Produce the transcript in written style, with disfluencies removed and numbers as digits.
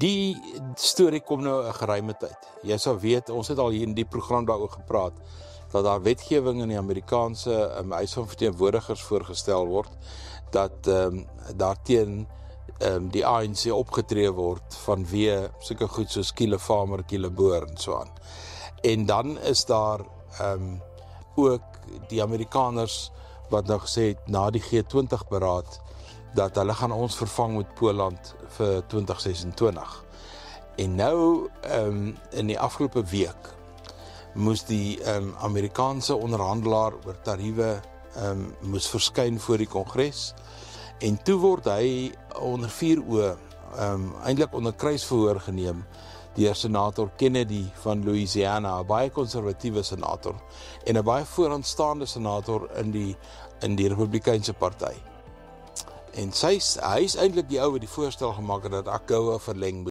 Die storie kom nou 'n geruime tyd. Jy sal weet, ons het al hier in die program daaroor gepraat, dat daar wetgewing in die Amerikaanse Huis van Verteenwoordigers voorgestel word, dat daarteen die ANC opgetree word vanweë sulke goed soos Kiele Farmer, Kiele Boer en so aan. En dan is daar ook die Amerikaners wat nou gesê het, na die G20 beraad, dat hulle gaan ons vervang met Poland vir 2026. En nou, in die afgelope week, moes die Amerikaanse onderhandelaar oor tariewe moes verskyn voor die Kongres, en toe word hy onder 4 oë, eintlik onder kruisverhoor geneem, deur senator Kennedy van Louisiana, 'n baie konservatiewe senator, en 'n baie vooraanstaande senator in die Republikeinse party. En hy is eintlik die ou wat die voorstel gemaak het dat AGOA verleng